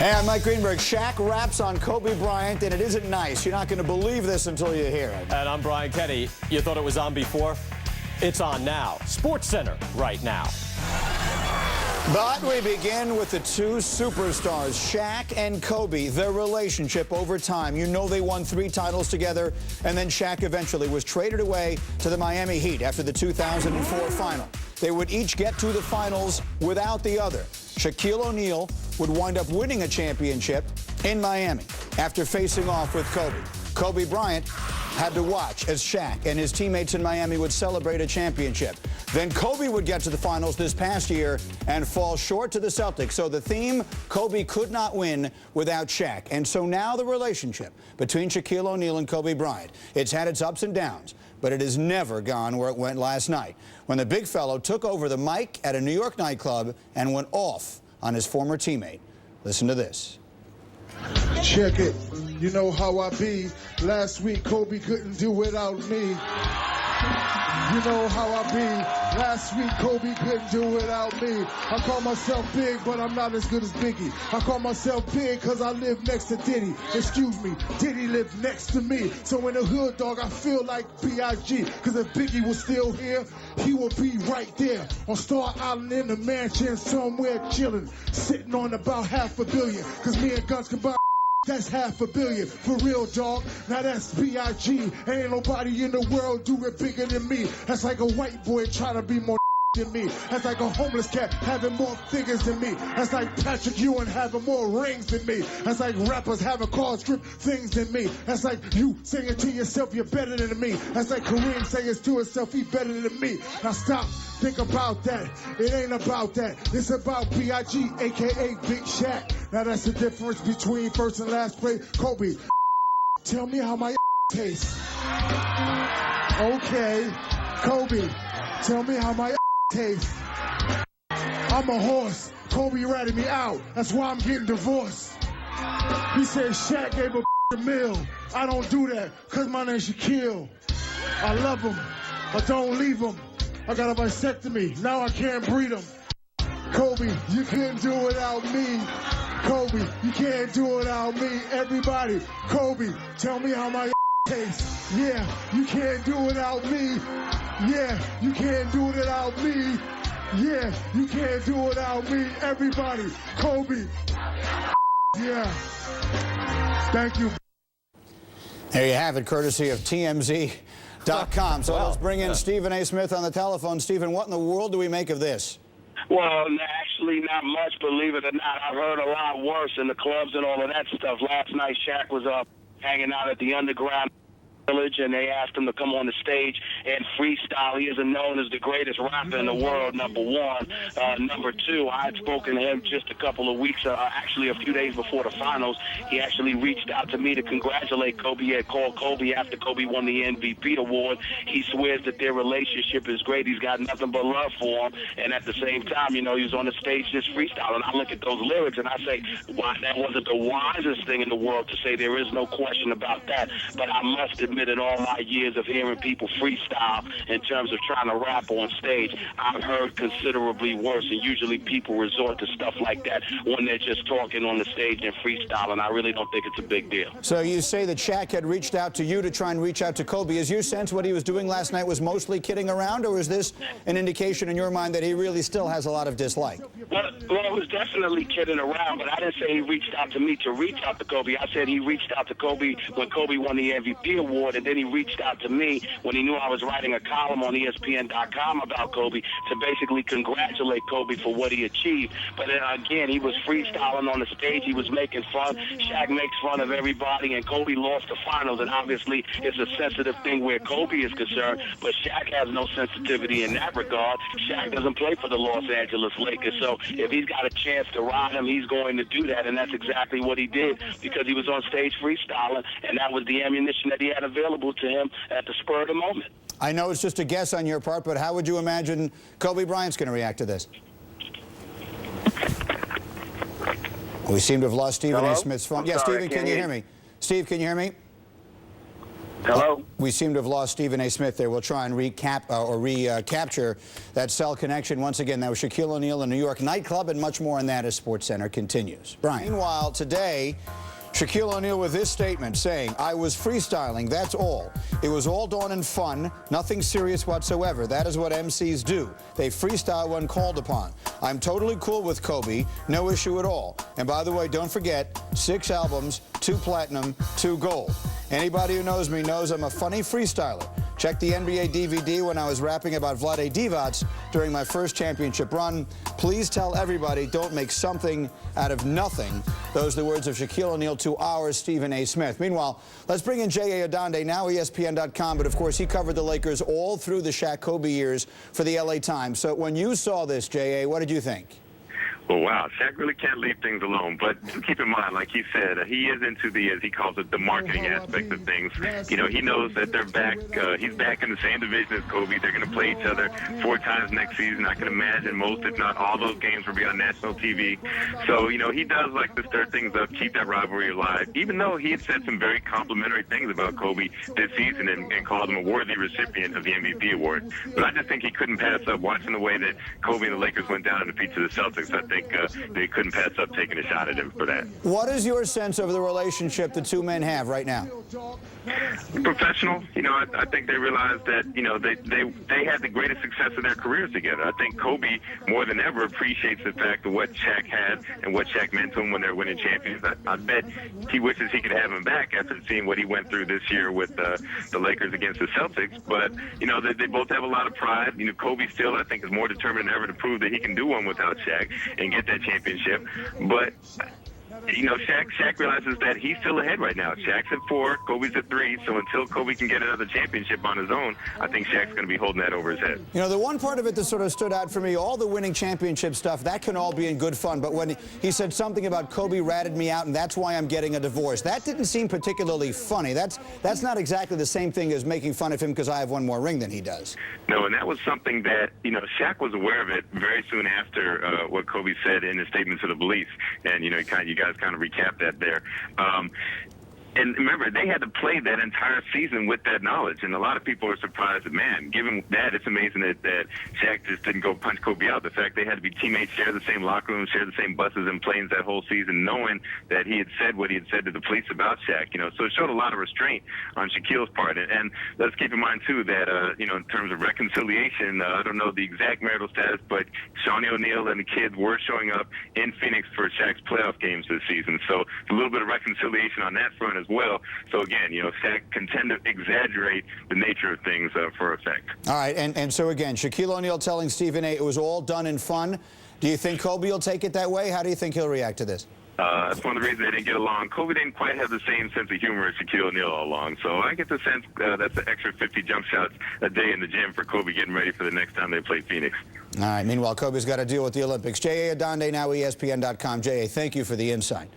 Hey, I'm Mike Greenberg. Shaq raps on Kobe Bryant, and it isn't nice. You're not going to believe this until you hear it. And I'm Brian Kenny. You thought it was on before? It's on now. SportsCenter right now. But we begin with the two superstars, Shaq and Kobe, their relationship over time. You know they won 3 titles together, and then Shaq eventually was traded away to the Miami Heat after the 2004 final. They would each get to the finals without the other. Shaquille O'Neal would wind up winning a championship in Miami after facing off with Kobe. Kobe Bryant had to watch as Shaq and his teammates in Miami would celebrate a championship. Then Kobe would get to the finals this past year and fall short to the Celtics. So the theme, Kobe could not win without Shaq. And so now the relationship between Shaquille O'Neal and Kobe Bryant, it's had its ups and downs, but it has never gone where it went last night when the big fellow took over the mic at a New York nightclub and went off on his former teammate. Listen to this. Check it. You know how I be. Last week, Kobe couldn't do without me. You know how I be. Last week, Kobe couldn't do without me. I call myself big, but I'm not as good as Biggie. I call myself big because I live next to Diddy. Excuse me, Diddy lived next to me. So in the hood, dog, I feel like B.I.G. Because if Biggie was still here, he would be right there on Star Island in the mansion somewhere chilling, sitting on about $500 million. Because me and Guns combined, that's $500 million. For real, dog. Now that's B.I.G. Ain't nobody in the world do it bigger than me. That's like a white boy trying to be more than me. That's like a homeless cat having more figures than me. That's like Patrick Ewing having more rings than me. That's like rappers having car strip things than me. That's like you saying to yourself you're better than me. That's like Kareem saying to himself he's better than me. Now stop. Think about that. It ain't about that. It's about B.I.G., a.k.a. Big Shaq. Now that's the difference between first and last place. Kobe, tell me how my tastes. Okay. Kobe, tell me how my tastes. I'm a horse. Kobe ratted me out. That's why I'm getting divorced. He said Shaq gave a meal. I don't do that because my name's Shaquille. I love him. I don't leave him. I got a vasectomy. Now I can't breed him. Kobe, you can't do it without me. Kobe, you can't do it without me. Everybody, Kobe, tell me how my tastes. Yeah, you can't do it without me. Yeah, you can't do it without me. Yeah, you can't do it without me. Everybody, Kobe. Yeah. Thank you. There you have it, courtesy of TMZ.com. So let's bring in Stephen A. Smith on the telephone. Stephen, what in the world do we make of this? Well, actually not much, believe it or not. I've heard a lot worse in the clubs and all of that stuff. Last night, Shaq was hanging out at the Underground Village, and they asked him to come on the stage and freestyle. He isn't known as the greatest rapper in the world, number one. Number two, I had spoken to him just a couple of weeks, actually a few days before the finals. He actually reached out to me to congratulate Kobe. He had called Kobe after Kobe won the MVP award. He swears that their relationship is great. He's got nothing but love for him. And at the same time, you know, he was on the stage just freestyling. I look at those lyrics and I say, why, that wasn't the wisest thing in the world to say. There is no question about that. But I must admit, in all my years of hearing people freestyle in terms of trying to rap on stage, I've heard considerably worse, and usually people resort to stuff like that when they're just talking on the stage and freestyling. I really don't think it's a big deal. So you say that Shaq had reached out to you to try and reach out to Kobe. Is your sense what he was doing last night was mostly kidding around, or is this an indication in your mind that he really still has a lot of dislike? Well, it was definitely kidding around, but I didn't say he reached out to me to reach out to Kobe. I said he reached out to Kobe when Kobe won the MVP award, and then he reached out to me when he knew I was writing a column on ESPN.com about Kobe to basically congratulate Kobe for what he achieved. But again, he was freestyling on the stage. He was making fun. Shaq makes fun of everybody, and Kobe lost the finals, and obviously it's a sensitive thing where Kobe is concerned, but Shaq has no sensitivity in that regard. Shaq doesn't play for the Los Angeles Lakers, so if he's got a chance to ride him, he's going to do that, and that's exactly what he did because he was on stage freestyling, and that was the ammunition that he had available to him at the spur of the moment. I know it's just a guess on your part, but how would you imagine Kobe Bryant's going to react to this? We seem to have lost Stephen A. Smith's phone. Yeah, Stephen, can you hear me? Steve, can you hear me? Hello? We seem to have lost Stephen A. Smith there. We'll try and recapture that cell connection. Once again, that was Shaquille O'Neal in New York nightclub, and much more on that as SportsCenter continues. Brian. Meanwhile, today, Shaquille O'Neal with this statement saying, "I was freestyling, that's all. It was all done in fun, nothing serious whatsoever. That is what MCs do. They freestyle when called upon. I'm totally cool with Kobe, no issue at all. And by the way, don't forget, 6 albums, 2 platinum, 2 gold. Anybody who knows me knows I'm a funny freestyler. Check the NBA DVD when I was rapping about Vlade Divac during my first championship run. Please tell everybody, don't make something out of nothing." Those are the words of Shaquille O'Neal to our Stephen A. Smith. Meanwhile, let's bring in J.A. Adande, now ESPN.com, but of course he covered the Lakers all through the Shaq Kobe years for the LA Times. So when you saw this, J.A., what did you think? Well, wow, Shaq really can't leave things alone. But do keep in mind, like he said, he is into the, as he calls it, the marketing aspect of things. You know, he knows that they're back. He's back in the same division as Kobe. They're going to play each other 4 times next season. I can imagine most, if not all, those games will be on national TV. So, you know, he does like to stir things up, keep that rivalry alive, even though he had said some very complimentary things about Kobe this season and called him a worthy recipient of the MVP award. But I just think he couldn't pass up watching the way that Kobe and the Lakers went down in defeat to the Celtics. I think they couldn't pass up taking a shot at him for that. What is your sense of the relationship the two men have right now? Professional. You know, I think they realized that, you know, they had the greatest success of their careers together. I think Kobe, more than ever, appreciates the fact of what Shaq had and what Shaq meant to him when they're winning champions. I bet he wishes he could have him back after seeing what he went through this year with the Lakers against the Celtics. But, you know, they both have a lot of pride. You know, Kobe still, I think, is more determined than ever to prove that he can do one without Shaq and get that championship. But, you know, Shaq realizes that he's still ahead right now. Shaq's at 4, Kobe's at 3, so until Kobe can get another championship on his own, I think Shaq's going to be holding that over his head. You know, the one part of it that sort of stood out for me, all the winning championship stuff, that can all be in good fun, but when he said something about Kobe ratted me out and that's why I'm getting a divorce, that didn't seem particularly funny. That's not exactly the same thing as making fun of him because I have one more ring than he does. No, and that was something that, you know, Shaq was aware of it very soon after what Kobe said in his statement to the police. And, you know, you guys kind of recapped that there. And remember, they had to play that entire season with that knowledge. And a lot of people are surprised that, man, given that, it's amazing that Shaq just didn't go punch Kobe out. The fact they had to be teammates, share the same locker room, share the same buses and planes that whole season, knowing that he had said what he had said to the police about Shaq. You know, so it showed a lot of restraint on Shaquille's part. And let's keep in mind, too, that, you know, in terms of reconciliation, I don't know the exact marital status, but Shawnee O'Neal and the kids were showing up in Phoenix for Shaq's playoff games this season. So a little bit of reconciliation on that front as well. So again, you know, Shaq can tend to exaggerate the nature of things for effect. All right, and so again, Shaquille O'Neal telling Stephen A. it was all done in fun. Do you think Kobe will take it that way? How do you think he'll react to this? That's one of the reasons they didn't get along. Kobe didn't quite have the same sense of humor as Shaquille O'Neal all along. So I get the sense that's an extra 50 jump shots a day in the gym for Kobe getting ready for the next time they play Phoenix. All right, meanwhile, Kobe's got to deal with the Olympics. J.A. Adande, now ESPN.com. J.A., thank you for the insight.